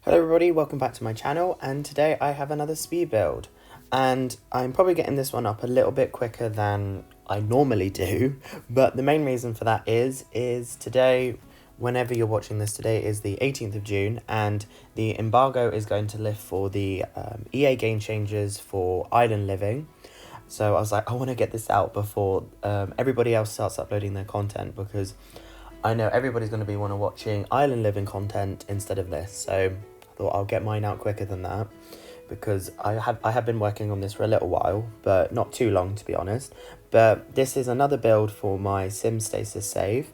Hello everybody, welcome back to my channel, and today I have another speed build, and I'm probably getting this one up a little bit quicker than I normally do, but the main reason for that is today, whenever you're watching this, today is the 18th of June, and the embargo is going to lift for the EA game changes for Island Living. So I was like, I want to get this out before everybody else starts uploading their content, because I know everybody's going to be watching Island Living content instead of this, so I thought I'll get mine out quicker than that, because I have been working on this for a little while, but not too long, to be honest. But this is another build for my Simstasis save,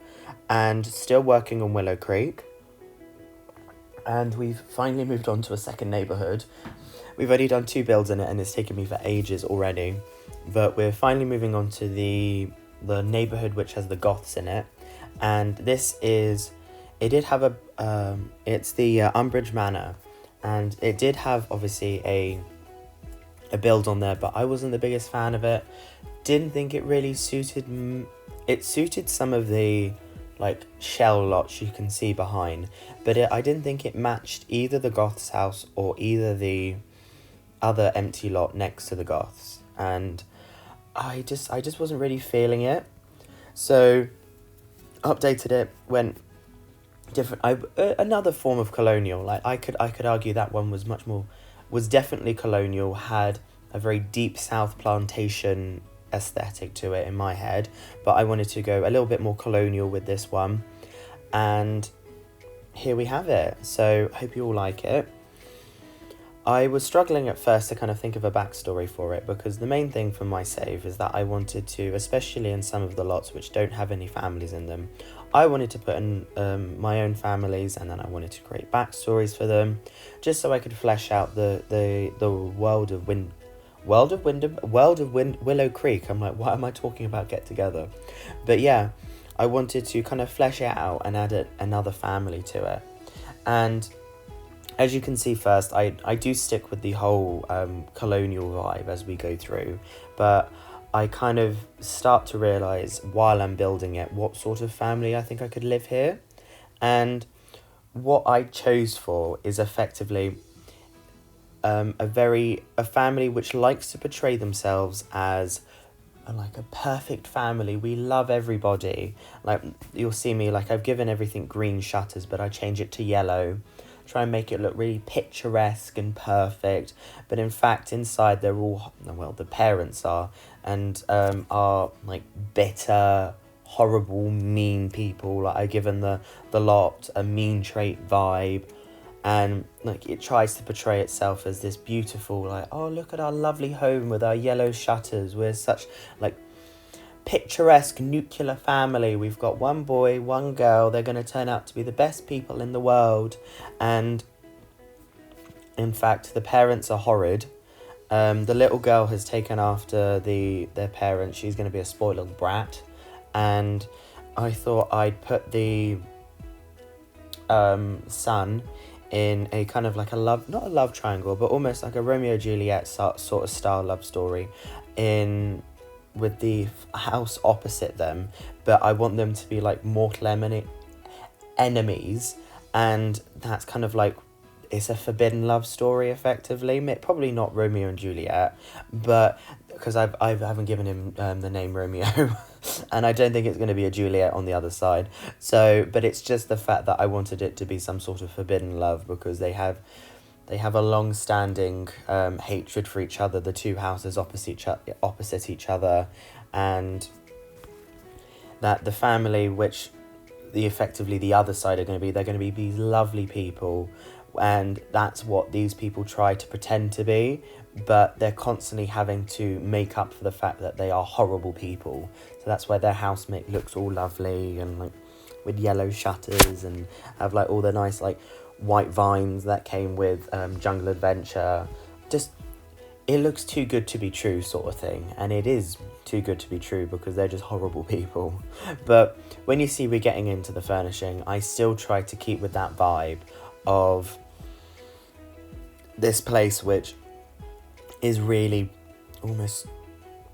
and still working on Willow Creek. And we've finally moved on to a second neighbourhood. We've already done 2 builds in it, and it's taken me for ages already. But we're finally moving on to the neighbourhood which has the goths in it. And this is, it did have it's the Meschina Manor, and it did have obviously a build on there, but I wasn't the biggest fan of it. Didn't think it really suited, it suited some of the like shell lots you can see behind, but I didn't think it matched either the goths house or either the other empty lot next to the goths, and I just wasn't really feeling it. So updated it, went different. Another form of colonial. Like I could argue that one was definitely colonial, had a very deep South plantation aesthetic to it in my head, but I wanted to go a little bit more colonial with this one, and here we have it. So hope you all like it. I was struggling at first to kind of think of a backstory for it, because the main thing for my save is that I wanted to, especially in some of the lots which don't have any families in them, I wanted to put in my own families, and then I wanted to create backstories for them, just so I could flesh out the world of Willow Creek. I'm like, what am I talking about? Get together. But yeah, I wanted to kind of flesh it out and add another family to it. And as you can see, first, I do stick with the whole colonial vibe as we go through, but I kind of start to realise while I'm building it what sort of family I think I could live here. And what I chose for is effectively a family which likes to portray themselves as like a perfect family. We love everybody. Like, you'll see me, like, I've given everything green shutters, but I change it to yellow. Try and make it look really picturesque and perfect, but in fact inside they're all, well, the parents are, and are like bitter, horrible, mean people. Like, I've given the lot a mean trait vibe, and like it tries to portray itself as this beautiful, like, oh, look at our lovely home with our yellow shutters, we're such like picturesque nuclear family. We've got one boy, one girl, they're going to turn out to be the best people in the world. And in fact, the parents are horrid. The little girl has taken after their parents. She's going to be a spoiled little brat. And I thought I'd put the son in a kind of like a love, not a love triangle, but almost like a Romeo Juliet sort of style love story with the house opposite them, but I want them to be like mortal enemies, and that's kind of like, it's a forbidden love story effectively. Probably not Romeo and Juliet, but because I haven't given him the name Romeo and I don't think it's going to be a Juliet on the other side. So, but it's just the fact that I wanted it to be some sort of forbidden love, because they have a long-standing hatred for each other, the two houses opposite each other, and that the family, which effectively the other side are going to be, they're going to be these lovely people, and that's what these people try to pretend to be, but they're constantly having to make up for the fact that they are horrible people. So that's why their housemate looks all lovely and like with yellow shutters, and have like all the nice like white vines that came with Jungle Adventure. Just, it looks too good to be true sort of thing, and it is too good to be true because they're just horrible people. But when you see we're getting into the furnishing, I still try to keep with that vibe of this place, which is really almost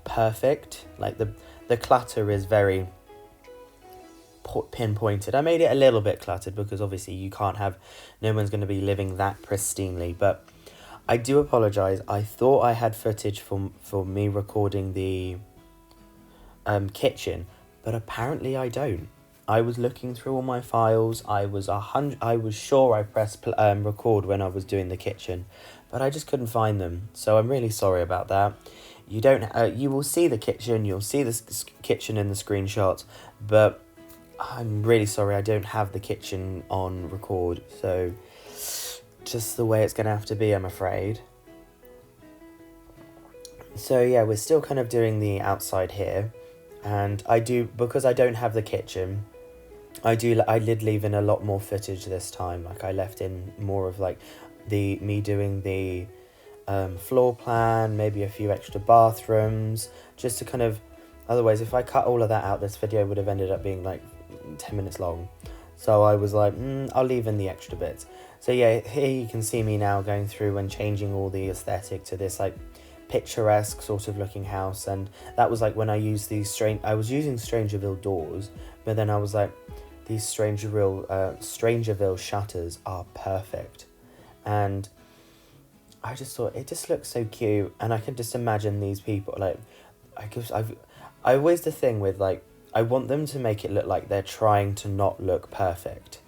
perfect. Like the clutter is very pinpointed. I made it a little bit cluttered because obviously no one's going to be living that pristinely, but I do apologise. I thought I had footage for me recording the kitchen, but apparently I don't. I was looking through all my files. I was sure I pressed record when I was doing the kitchen, but I just couldn't find them. So I'm really sorry about that. You will see the kitchen. You'll see the kitchen in the screenshots, but I'm really sorry I don't have the kitchen on record. So just the way it's going to have to be, I'm afraid. So yeah, we're still kind of doing the outside here, and because I don't have the kitchen, I did leave in a lot more footage this time. Like I left in more of like me doing the floor plan, maybe a few extra bathrooms, just to kind of, otherwise if I cut all of that out, this video would have ended up being like 10 minutes long. So I was like, I'll leave in the extra bits. So yeah, here you can see me now going through and changing all the aesthetic to this like picturesque sort of looking house. And that was like when I used I was using Strangerville doors, but then I was like, these Strangerville shutters are perfect. And I just thought it just looks so cute, and I can just imagine these people, like, I always the thing with, like, I want them to make it look like they're trying to not look perfect.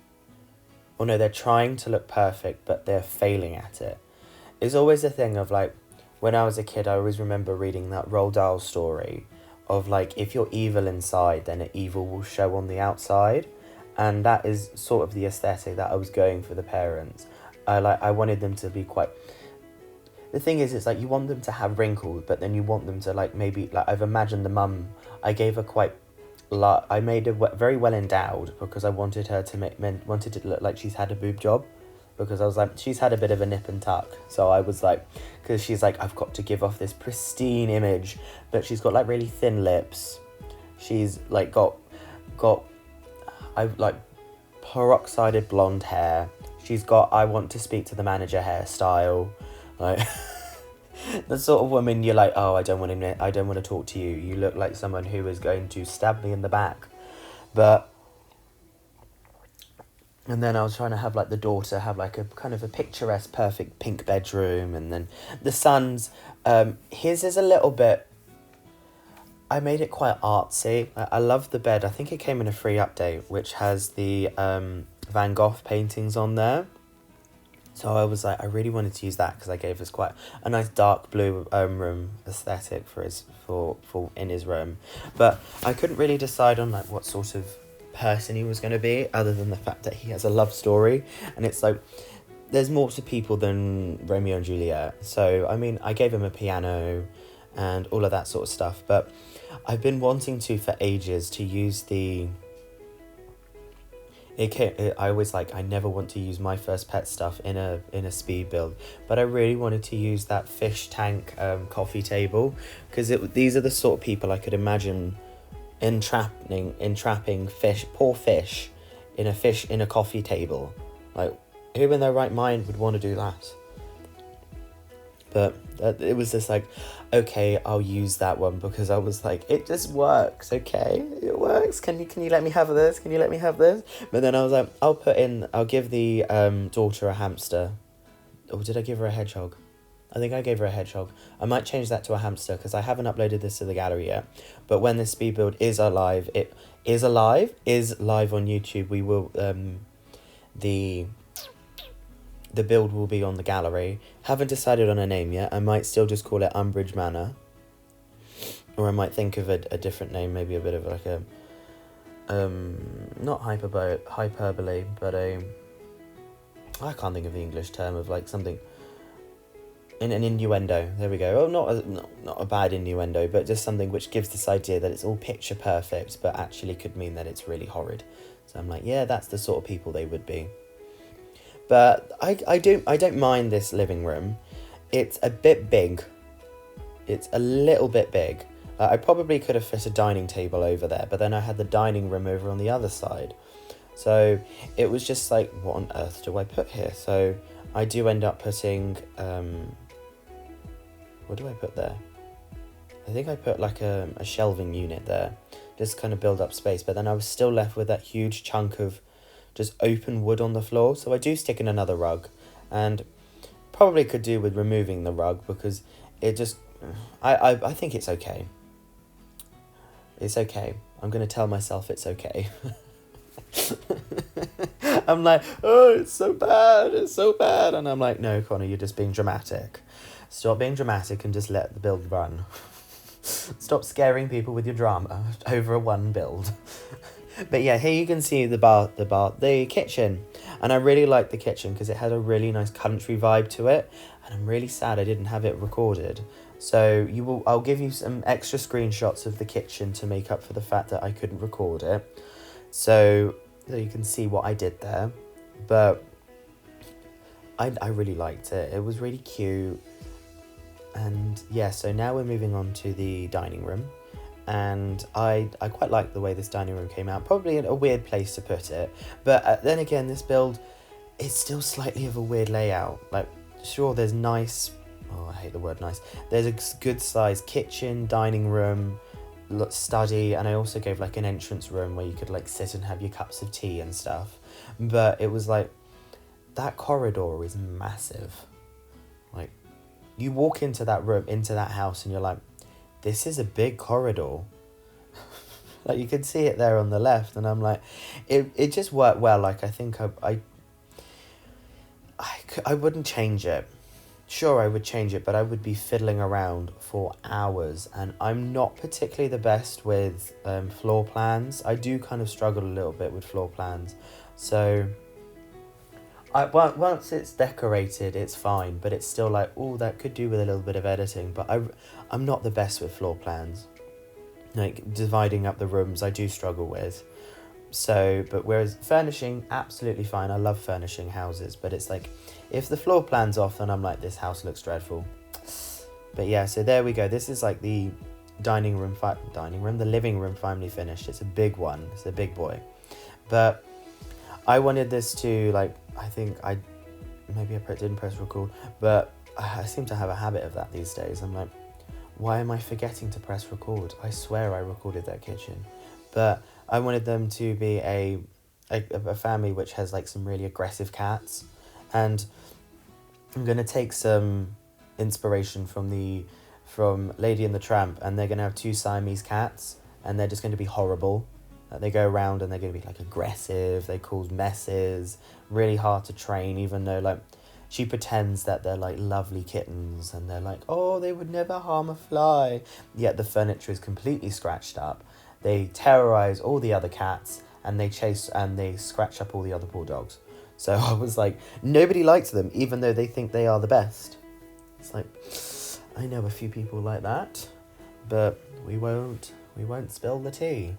Or no, they're trying to look perfect, but they're failing at it. It's always the thing of, like, when I was a kid, I always remember reading that Roald Dahl story of, like, if you're evil inside, then evil will show on the outside. And that is sort of the aesthetic that I was going for the parents. I wanted them to be quite... The thing is, it's like you want them to have wrinkles, but then you want them to, like, maybe... Like, I've imagined the mum, I gave her quite... I made her very well endowed because I wanted her to wanted it to look like she's had a boob job. Because I was like, she's had a bit of a nip and tuck. So I was like... Because she's like, I've got to give off this pristine image. But she's got, like, really thin lips. She's, like, got I've like peroxided blonde hair. She's got I want to speak to the manager hairstyle. Like the sort of woman you're like, oh, I don't want to talk to you. You look like someone who is going to stab me in the back. And then I was trying to have like the daughter have like a kind of a picturesque, perfect pink bedroom, and then the son's his is a little bit. I made it quite artsy. I love the bed. I think it came in a free update, which has the Van Gogh paintings on there. So I was like, I really wanted to use that because I gave us quite a nice dark blue room aesthetic for in his room. But I couldn't really decide on like what sort of person he was going to be, other than the fact that he has a love story, and it's like there's more to people than Romeo and Juliet. So I mean, I gave him a piano and all of that sort of stuff, but I've been wanting to for ages to use I never want to use my first pet stuff in a speed build, but I really wanted to use that fish tank coffee table, because these are the sort of people I could imagine entrapping poor fish in a coffee table. Like, who in their right mind would want to do that? But it was just like, okay, I'll use that one, because I was like, it just works, okay? It works. Can you let me have this? Can you let me have this? But then I was like, I'll give the daughter a hamster. Or did I give her a hedgehog? I think I gave her a hedgehog. I might change that to a hamster, because I haven't uploaded this to the gallery yet. But when this speed build is live on YouTube, we will, the build will be on the gallery. Haven't decided on a name yet. I might still just call it Umbridge Manor. Or I might think of a different name, maybe a bit of like a, not hyperbole, but I can't think of the English term of like something, an innuendo. There we go. Oh, not a bad innuendo, but just something which gives this idea that it's all picture perfect, but actually could mean that it's really horrid. So I'm like, yeah, that's the sort of people they would be. But I don't mind this living room. It's a bit big. It's a little bit big. I probably could have fit a dining table over there, but then I had the dining room over on the other side. So it was just like, what on earth do I put here? So I do end up putting, what do I put there? I think I put like a shelving unit there. just kind of build up space. But then I was still left with that huge chunk of just open wood on the floor. So I do stick in another rug, and probably could do with removing the rug because it just, I think it's okay. It's okay. I'm going to tell myself it's okay. I'm like, oh, it's so bad, it's so bad. And I'm like, no, Connor, you're just being dramatic. Stop being dramatic and just let the build run. Stop scaring people with your drama over a one build. But yeah, here you can see the kitchen. And I really like the kitchen because it had a really nice country vibe to it. And I'm really sad I didn't have it recorded. So I'll give you some extra screenshots of the kitchen to make up for the fact that I couldn't record it. So you can see what I did there. But I really liked it. It was really cute. And yeah, so now we're moving on to the dining room. And I quite like the way this dining room came out. Probably a weird place to put it. But then again, this build is still slightly of a weird layout. Like, sure, there's nice... Oh, I hate the word nice. There's a good sized kitchen, dining room, study, and I also gave like an entrance room where you could like sit and have your cups of tea and stuff. But it was like, that corridor is massive. Like, you walk into that room, into that house, and you're like, this is a big corridor. Like, you can see it there on the left, and I'm like, it just worked well. Like, I think I wouldn't change it. Sure, I would change it, but I would be fiddling around for hours, and I'm not particularly the best with floor plans. I do kind of struggle a little bit with floor plans, so once it's decorated, it's fine, but it's still like, oh, that could do with a little bit of editing, but I'm not the best with floor plans. Like, dividing up the rooms, I do struggle with. So, but whereas furnishing, absolutely fine. I love furnishing houses, but it's like, if the floor plan's off, then I'm like, this house looks dreadful. But yeah, so there we go. This is like the the living room finally finished. It's a big one. It's a big boy. But I wanted this to, like, I think maybe I didn't press record, but I seem to have a habit of that these days. I'm like, why am I forgetting to press record? I swear I recorded that kitchen. But I wanted them to be a family which has like some really aggressive cats, and I'm gonna take some inspiration from Lady and the Tramp, and they're gonna have 2 Siamese cats, and they're just going to be horrible. They go around and they're going to be like aggressive. They cause messes, really hard to train, even though like she pretends that they're like lovely kittens, and they're like, oh, they would never harm a fly. Yet the furniture is completely scratched up. They terrorize all the other cats, and they chase and they scratch up all the other poor dogs. So I was like, nobody likes them, even though they think they are the best. It's like, I know a few people like that, but we won't spill the tea.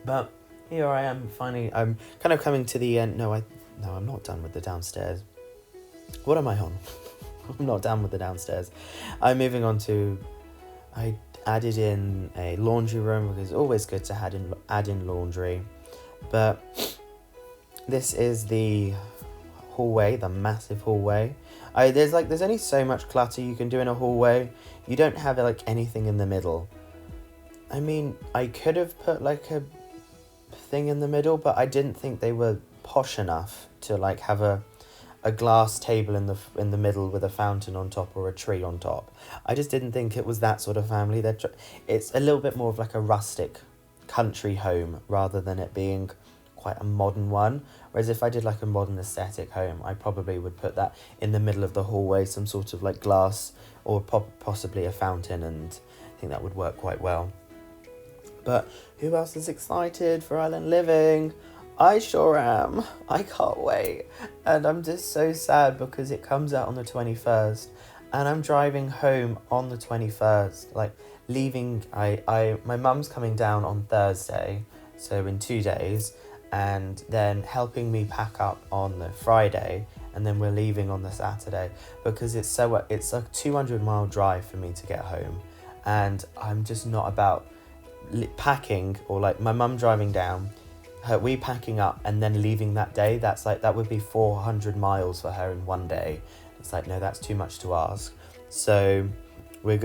But here I am, finally. I'm kind of coming to the end. No, I'm not done with the downstairs. What am I on? I'm not done with the downstairs. I'm moving on to... I added in a laundry room, because it's always good to add in laundry. But this is the hallway, the massive hallway. There's only so much clutter you can do in a hallway. You don't have like anything in the middle. I mean, I could have put like a thing in the middle, but I didn't think they were posh enough to like have a glass table in the middle with a fountain on top or a tree on top. I just didn't think it was that sort of family. It's a little bit more of like a rustic country home rather than it being quite a modern one. Whereas if I did like a modern aesthetic home, I probably would put that in the middle of the hallway, some sort of like glass or possibly a fountain, and I think that would work quite well. But who else is excited for Island Living? I sure am. I can't wait. And I'm just so sad because it comes out on the 21st, and I'm driving home on the 21st, like leaving. My mum's coming down on Thursday, so in 2 days, and then helping me pack up on the Friday, and then we're leaving on the Saturday, because it's a 200-mile drive for me to get home, and I'm just not about packing, or like my mum driving down, we packing up and then leaving that day. That's like, that would be 400 miles for her in one day. It's like, no, that's too much to ask. So we're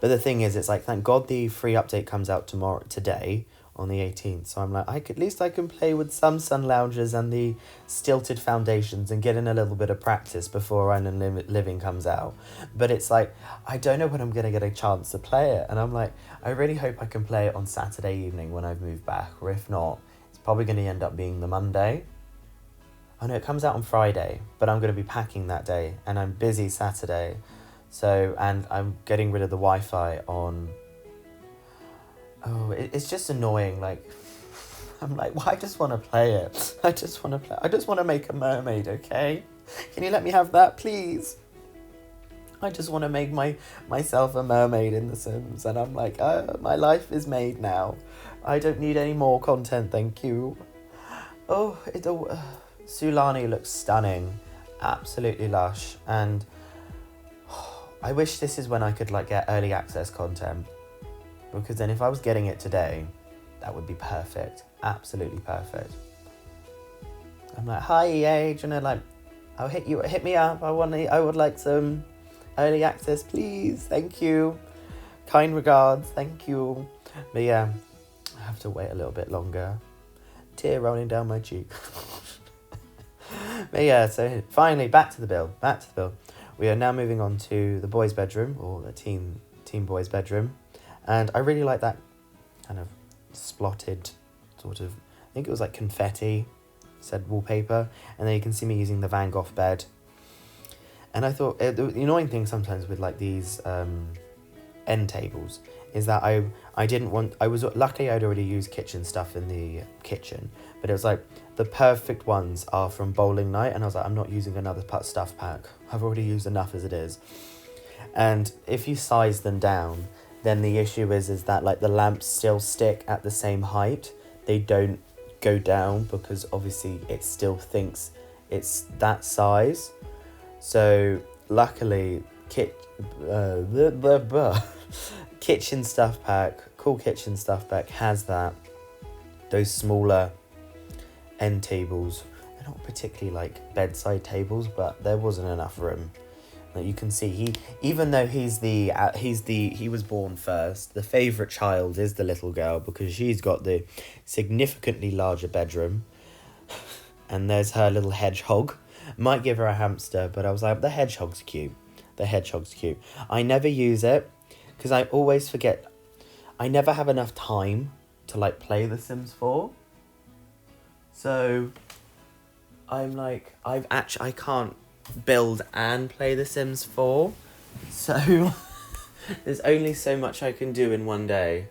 But the thing is, it's like, thank God the free update comes out today, on the 18th. So I'm like, at least I can play with some sun loungers and the stilted foundations and get in a little bit of practice before Island Living comes out. But it's like, I don't know when I'm going to get a chance to play it. And I'm like, I really hope I can play it on Saturday evening when I've moved back. Or if not, it's probably going to end up being the Monday. Oh no, it comes out on Friday, but I'm going to be packing that day. And I'm busy Saturday. So, and I'm getting rid of the Wi-Fi on... Oh, it's just annoying, like, I'm like, well, I just want to play it. I just want to make a mermaid, okay? Can you let me have that, please? I just want to make myself a mermaid in The Sims, and I'm like, my life is made now. I don't need any more content, thank you. Oh, Sulani looks stunning, absolutely lush, and I wish this is when I could, like, get early access content. Because then if I was getting it today, that would be perfect. Absolutely perfect. I'm like, hi EA, do you know, like, hit me up. I would like some early access, please. Thank you. Kind regards, thank you. But yeah, I have to wait a little bit longer. Tear rolling down my cheek. But yeah, so finally, back to the build. We are now moving on to the boys' bedroom, or the teen boys' bedroom. And I really like that kind of splotted sort of, I think it was like confetti, said wallpaper. And then you can see me using the Van Gogh bed. And I thought, the annoying thing sometimes with like these end tables is that luckily I'd already used kitchen stuff in the kitchen. But it was like, the perfect ones are from bowling night. And I was like, I'm not using another stuff pack. I've already used enough as it is. And if you size them down, then the issue is that like the lamps still stick at the same height. They don't go down because obviously it still thinks it's that size. So luckily, kitchen stuff pack, cool kitchen stuff pack has those smaller end tables. They're not particularly like bedside tables, but there wasn't enough room. Like you can see, even though he was born first, the favourite child is the little girl because she's got the significantly larger bedroom. And there's her little hedgehog. Might give her a hamster, but I was like, the hedgehog's cute. I never use it because I always forget. I never have enough time to like play The Sims 4. So I'm like, I can't build and play The Sims 4, so there's only so much I can do in one day,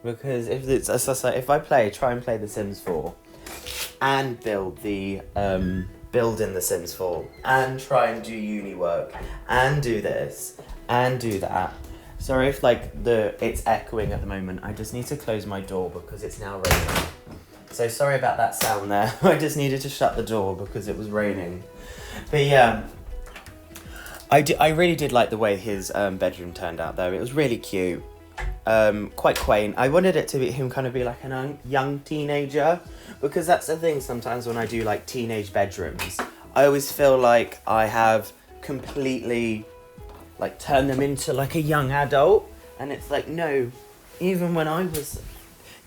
because if I try and play The Sims 4 and build in The Sims 4 and try and do uni work and do this and do that. Sorry if like it's echoing at the moment. I just need to close my door because it's now raining. So sorry about that sound there. I just needed to shut the door because it was raining. But yeah, I really did like the way his bedroom turned out though. It was really cute, quite quaint. I wanted it to be him kind of be like a young teenager, because that's the thing sometimes when I do like teenage bedrooms. I always feel like I have completely like turned them into like a young adult, and it's like, no, even when I was...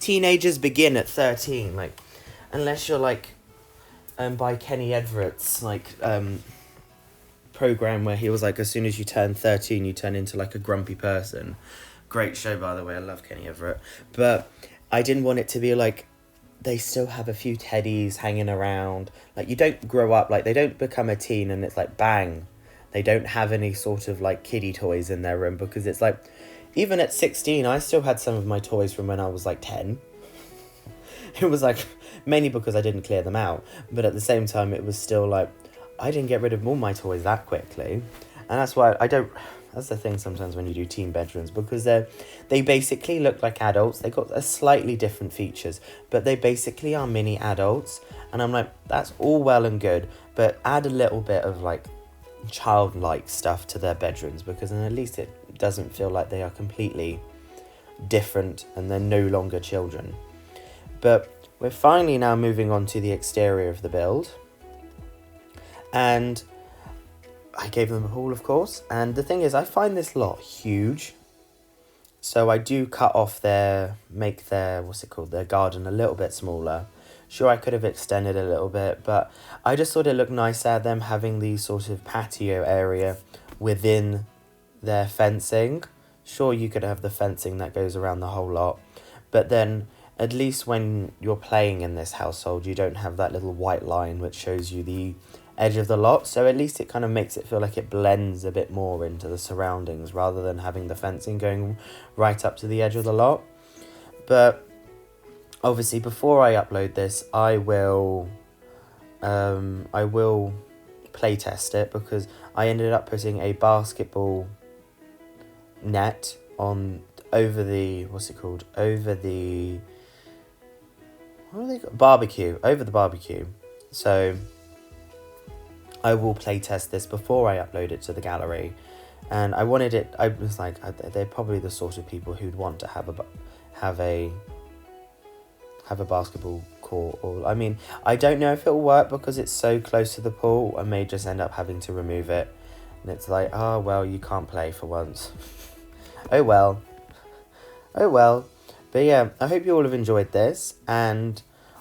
Teenagers begin at 13, like, unless you're like by Kenny Everett's like program where he was like, as soon as you turn 13 you turn into like a grumpy person. Great show, by the way, I love Kenny Everett. But I didn't want it to be like they still have a few teddies hanging around. Like, you don't grow up, like they don't become a teen and it's like bang, they don't have any sort of like kiddie toys in their room, because it's like, even at 16, I still had some of my toys from when I was like 10. It was like, mainly because I didn't clear them out. But at the same time, it was still like, I didn't get rid of all my toys that quickly. And that's why that's the thing sometimes when you do teen bedrooms, because they basically look like adults. They got a slightly different features, but they basically are mini adults. And I'm like, that's all well and good, but add a little bit of like childlike stuff to their bedrooms, because then at least it doesn't feel like they are completely different and they're no longer children. But we're finally now moving on to the exterior of the build, and I gave them a haul, of course. And the thing is, I find this lot huge. So I do cut off make their, their garden a little bit smaller. Sure, I could have extended a little bit, but I just thought it looked nicer, them having the sort of patio area within their fencing. Sure, you could have the fencing that goes around the whole lot, but then at least when you're playing in this household, you don't have that little white line which shows you the edge of the lot, so at least it kind of makes it feel like it blends a bit more into the surroundings rather than having the fencing going right up to the edge of the lot. But obviously before I upload this, I will play test it, because I ended up putting a basketball net on over the barbecue. So I will play test this before I upload it to the gallery, and I was like, they're probably the sort of people who'd want to have a basketball court. Or I mean, I don't know if it'll work because it's so close to the pool. I may just end up having to remove it, and it's like, oh well, you can't play for once. oh well. But yeah, I hope you all have enjoyed this, and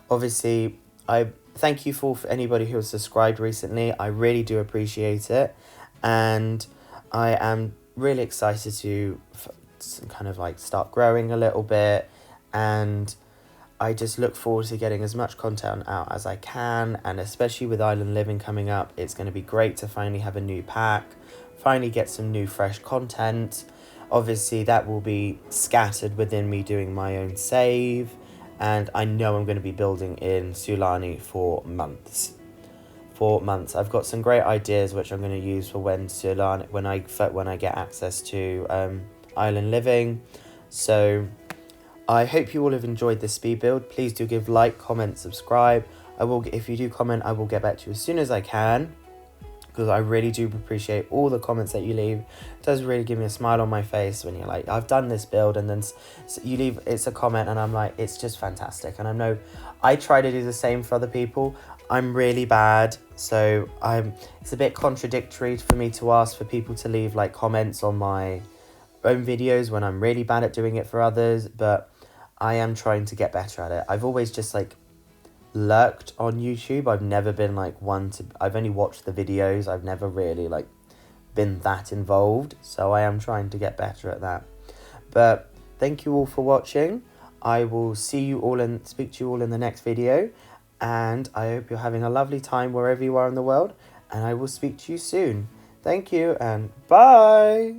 obviously I thank you for anybody who has subscribed recently. I really do appreciate it, and I am really excited to kind of like start growing a little bit, and I just look forward to getting as much content out as I can, and especially with Island Living coming up, it's going to be great to finally have a new pack, finally get some new fresh content. Obviously that will be scattered within me doing my own save, and I know I'm going to be building in Sulani for months. I've got some great ideas which I'm going to use for when I get access to Island Living. So I hope you all have enjoyed this speed build. Please do give like, comment, subscribe. If you do comment, I will get back to you as soon as I can, because I really do appreciate all the comments that you leave. It does really give me a smile on my face when you're like, I've done this build, and then you leave, it's a comment, and I'm like, it's just fantastic. And I know I try to do the same for other people. I'm really bad, so it's a bit contradictory for me to ask for people to leave like comments on my own videos when I'm really bad at doing it for others, but I am trying to get better at it. I've always just like lurked on YouTube. I've never been like I've only watched the videos. I've never really like been that involved, so I am trying to get better at that. But thank you all for watching. I will see you all and speak to you all in the next video, and I hope you're having a lovely time wherever you are in the world, and I will speak to you soon. Thank you, and bye.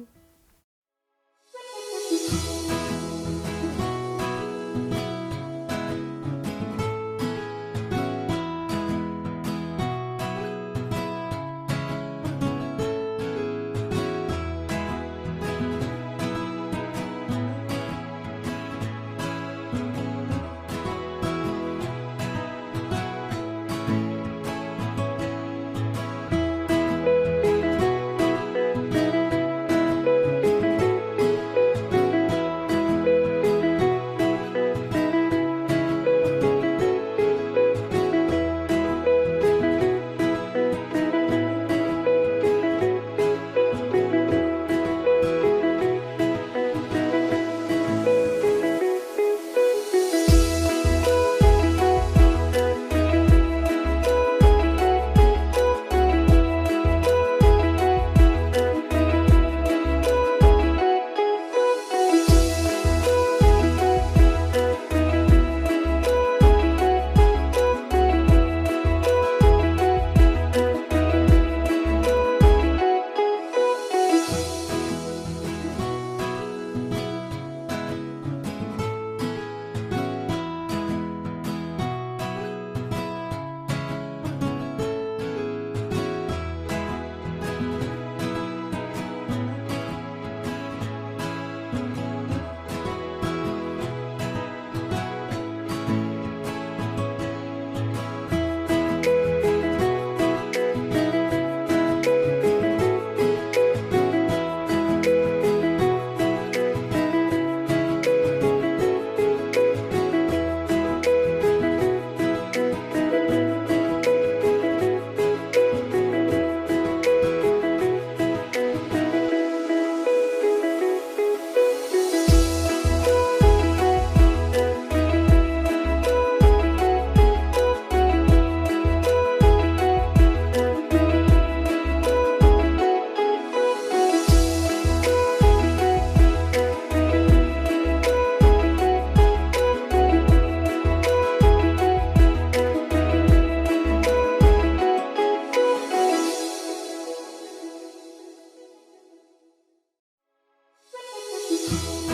bye.